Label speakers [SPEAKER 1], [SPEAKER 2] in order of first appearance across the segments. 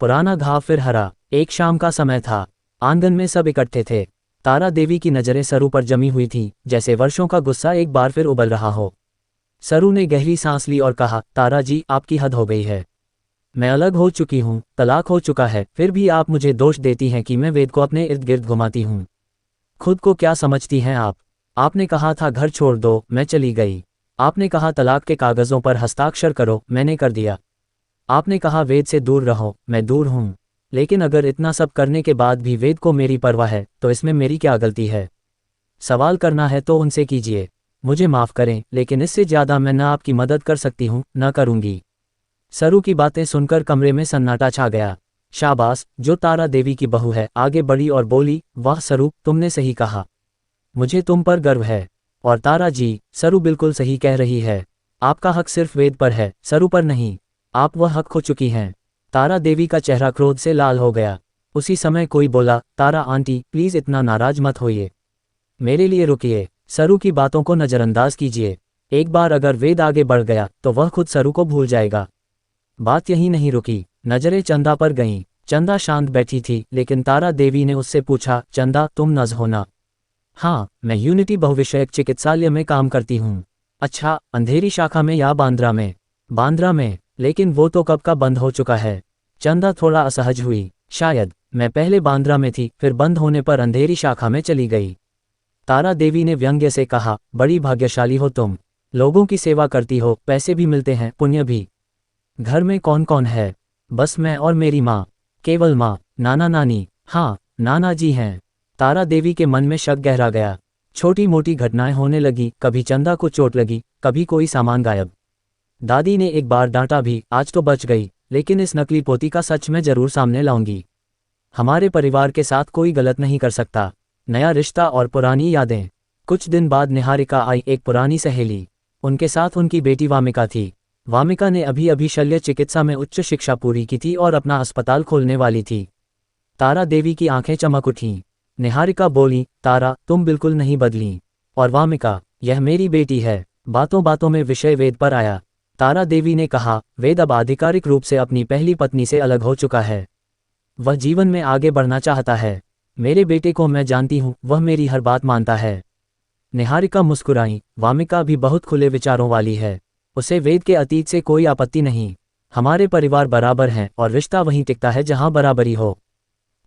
[SPEAKER 1] पुराना घाव फिर हरा। एक शाम का समय था। आंगन में सब इकट्ठे थे। तारा देवी की नज़रें सरू पर जमी हुई थीं, जैसे वर्षों का गुस्सा एक बार फिर उबल रहा हो। सरू ने गहरी सांस ली और कहा, तारा जी, आपकी हद हो गई है। मैं अलग हो चुकी हूँ, तलाक हो चुका है, फिर भी आप मुझे दोष देती हैं कि मैं वेद को अपने इर्द गिर्द घुमाती हूँ। खुद को क्या समझती हैं आप? आपने कहा था घर छोड़ दो, मैं चली गई। आपने कहा तलाक के कागज़ों पर हस्ताक्षर करो, मैंने कर दिया। आपने कहा वेद से दूर रहो, मैं दूर हूँ। लेकिन अगर इतना सब करने के बाद भी वेद को मेरी परवाह है, तो इसमें मेरी क्या गलती है? सवाल करना है तो उनसे कीजिए। मुझे माफ़ करें, लेकिन इससे ज़्यादा मैं न आपकी मदद कर सकती हूँ, न करूँगी। सरू की बातें सुनकर कमरे में सन्नाटा छा गया। शाबाश, जो तारा देवी की बहू है, आगे बढ़ी और बोली, वाह सरू, तुमने सही कहा। मुझे तुम पर गर्व है। और तारा जी, सरू बिल्कुल सही कह रही है। आपका हक सिर्फ वेद पर है, सरू पर नहीं। आप वह हक खो चुकी हैं। तारा देवी का चेहरा क्रोध से लाल हो गया। उसी समय कोई बोला, तारा आंटी, प्लीज़ इतना नाराज मत होइए। मेरे लिए रुकिए। सरू की बातों को नज़रअंदाज कीजिए। एक बार अगर वेद आगे बढ़ गया तो वह खुद सरू को भूल जाएगा। बात यहीं नहीं रुकी। नज़रें चंदा पर गईं। चंदा शांत बैठी थी, लेकिन तारा देवी ने उससे पूछा, चंदा, तुम नज़ हो ना? हाँ, मैं यूनिटी बहुविषयक चिकित्सालय में काम करती हूँ। अच्छा, अंधेरी शाखा में या बांद्रा में? बांद्रा में, लेकिन वो तो कब का बंद हो चुका है। चंदा थोड़ा असहज हुई। शायद मैं पहले बांद्रा में थी, फिर बंद होने पर अंधेरी शाखा में चली गई। तारा देवी ने व्यंग्य से कहा, बड़ी भाग्यशाली हो तुम। लोगों की सेवा करती हो, पैसे भी मिलते हैं, पुण्य भी। घर में कौन कौन है? बस मैं और मेरी माँ। केवल माँ? नाना नानी? हाँ, नाना जी हैं। तारा देवी के मन में शक गहरा गया। छोटी मोटी घटनाएं होने लगी, कभी चंदा को चोट लगी, कभी कोई सामान गायब। दादी ने एक बार डांटा भी, आज तो बच गई, लेकिन इस नकली पोती का सच मैं जरूर सामने लाऊंगी। हमारे परिवार के साथ कोई गलत नहीं कर सकता। नया रिश्ता और पुरानी यादें। कुछ दिन बाद निहारिका आई, एक पुरानी सहेली। उनके साथ उनकी बेटी वामिका थी। वामिका ने अभी अभी शल्य चिकित्सा में उच्च शिक्षा पूरी की थी और अपना अस्पताल खोलने वाली थी। तारा देवी की आंखें चमक उठीं। निहारिका बोली, तारा, तुम बिल्कुल नहीं बदली। और वामिका, यह मेरी बेटी है। बातों बातों में विषय वेद पर आया। तारा देवी ने कहा, वेद अब आधिकारिक रूप से अपनी पहली पत्नी से अलग हो चुका है। वह जीवन में आगे बढ़ना चाहता है। मेरे बेटे को मैं जानती हूँ, वह मेरी हर बात मानता है। निहारिका मुस्कुराई। वामिका भी बहुत खुले विचारों वाली है। उसे वेद के अतीत से कोई आपत्ति नहीं। हमारे परिवार बराबर हैं और रिश्ता वहीं टिकता है जहां बराबरी हो।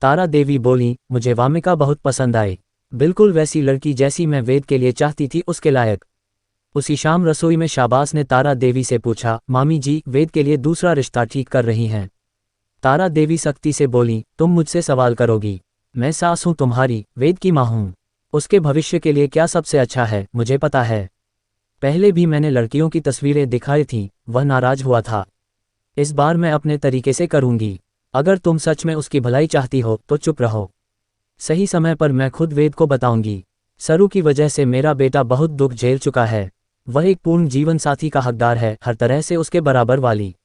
[SPEAKER 1] तारा देवी बोली, मुझे वामिका बहुत पसंद आई। बिल्कुल वैसी लड़की जैसी मैं वेद के लिए चाहती थी, उसके लायक। उसी शाम रसोई में शाबाश ने तारा देवी से पूछा, मामी जी, वेद के लिए दूसरा रिश्ता ठीक कर रही हैं? तारा देवी सख्ती से बोली, तुम मुझसे सवाल करोगी? मैं सास हूँ तुम्हारी, वेद की माँ हूँ। उसके भविष्य के लिए क्या सबसे अच्छा है, मुझे पता है। पहले भी मैंने लड़कियों की तस्वीरें दिखाई थीं, वह नाराज हुआ था। इस बार मैं अपने तरीके से करूंगी। अगर तुम सच में उसकी भलाई चाहती हो तो चुप रहो। सही समय पर मैं खुद वेद को बताऊंगी। सरू की वजह से मेरा बेटा बहुत दुख झेल चुका है। वह एक पूर्ण जीवन साथी का हकदार है, हर तरह से उसके बराबर वाली।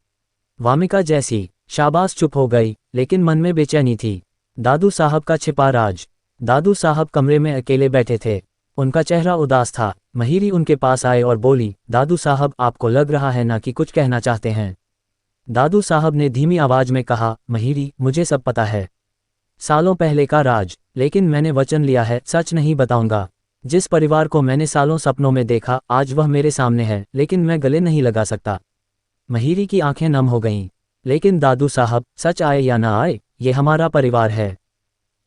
[SPEAKER 1] वामिका जैसी। शाबाश चुप हो गई, लेकिन मन में बेचैनी थी। दादू साहब का छिपा राज। दादू साहब कमरे में अकेले बैठे थे। उनका चेहरा उदास था। महिरी उनके पास आए और बोली, दादू साहब, आपको लग रहा है ना कि कुछ कहना चाहते हैं। दादू साहब ने धीमी आवाज में कहा, महिरी, मुझे सब पता है। सालों पहले का राज, लेकिन मैंने वचन लिया है, सच नहीं बताऊंगा। जिस परिवार को मैंने सालों सपनों में देखा, आज वह मेरे सामने है, लेकिन मैं गले नहीं लगा सकता। महिरी की आंखें नम हो गईं। लेकिन दादू साहब, सच आए या ना आए, ये हमारा परिवार है।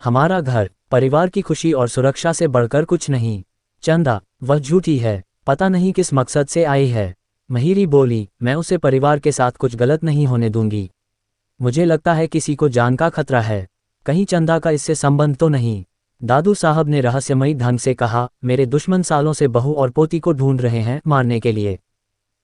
[SPEAKER 1] हमारा घर। परिवार की खुशी और सुरक्षा से बढ़कर कुछ नहीं। चंदा, वह झूठी है, पता नहीं किस मकसद से आई है। महिरी बोली, मैं उसे परिवार के साथ कुछ गलत नहीं होने दूंगी। मुझे लगता है किसी को जान का खतरा है। कहीं चंदा का इससे संबंध तो नहीं? दादू साहब ने रहस्यमयी ढंग से कहा, मेरे दुश्मन सालों से बहू और पोती को ढूंढ रहे हैं मारने के लिए।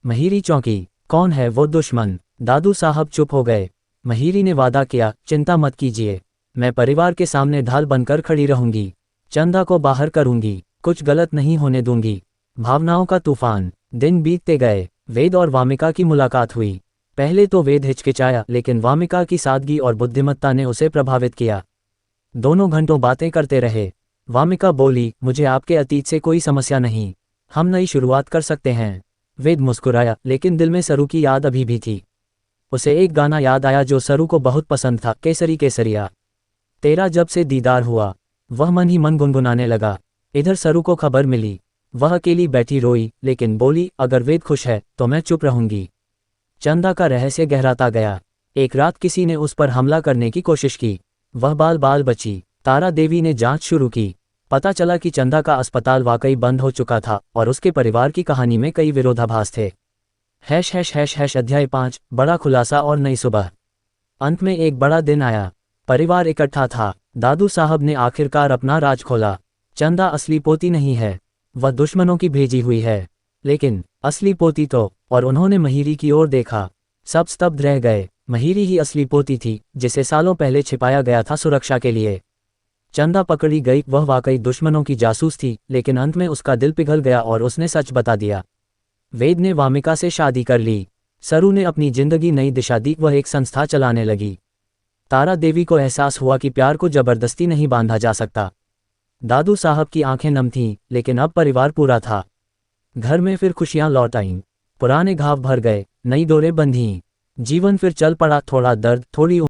[SPEAKER 1] महिरी चौंकी। कौन है वो दुश्मन? दादू साहब चुप हो गए। महिरी ने वादा किया, चिंता मत कीजिए, मैं परिवार के सामने ढाल बनकर खड़ी रहूंगी। चंदा को बाहर करूंगी, कुछ गलत नहीं होने दूंगी। भावनाओं का तूफान। दिन बीतते गए। वेद और वामिका की मुलाकात हुई। पहले तो वेद हिचकिचाया, लेकिन वामिका की सादगी और बुद्धिमत्ता ने उसे प्रभावित किया। दोनों घंटों बातें करते रहे। वामिका बोली, मुझे आपके अतीत से कोई समस्या नहीं, हम नई शुरुआत कर सकते हैं। वेद मुस्कुराया, लेकिन दिल में सरू की याद अभी भी थी। उसे एक गाना याद आया जो सरू को बहुत पसंद था, केसरी केसरिया तेरा जब से दीदार हुआ। वह मन ही मन गुनगुनाने लगा। इधर सरू को खबर मिली। वह अकेली बैठी रोई, लेकिन बोली, अगर वेद खुश है तो मैं चुप रहूंगी। चंदा का रहस्य गहराता गया। एक रात किसी ने उस पर हमला करने की कोशिश की। वह बाल बाल बची। तारा देवी ने जांच शुरू की। पता चला कि चंदा का अस्पताल वाकई बंद हो चुका था और उसके परिवार की कहानी में कई विरोधाभास थे। अध्याय 5, बड़ा खुलासा और नई सुबह। अंत में एक बड़ा दिन आया। परिवार इकट्ठा था। दादू साहब ने आखिरकार अपना राज खोला। चंदा असली पोती नहीं है, वह दुश्मनों की भेजी हुई है। लेकिन असली पोती तो, और उन्होंने महिरी की ओर देखा। सब स्तब्ध रह गए। महिरी ही असली पोती थी, जिसे सालों पहले छिपाया गया था सुरक्षा के लिए। चंदा पकड़ी गई। वह वाकई दुश्मनों की जासूस थी, लेकिन अंत में उसका दिल पिघल गया और उसने सच बता दिया। वेद ने वामिका से शादी कर ली। सरू ने अपनी जिंदगी नई दिशा दी। वह एक संस्था चलाने लगी। तारा देवी को एहसास हुआ कि प्यार को जबरदस्ती नहीं बांधा जा सकता। दादू साहब की आंखें नम थीं, लेकिन अब परिवार पूरा था। घर में फिर खुशियां लौट आईं। पुराने घाव भर गए, नई डोरें बंधीं। जीवन फिर चल पड़ा, थोड़ा दर्द, थोड़ी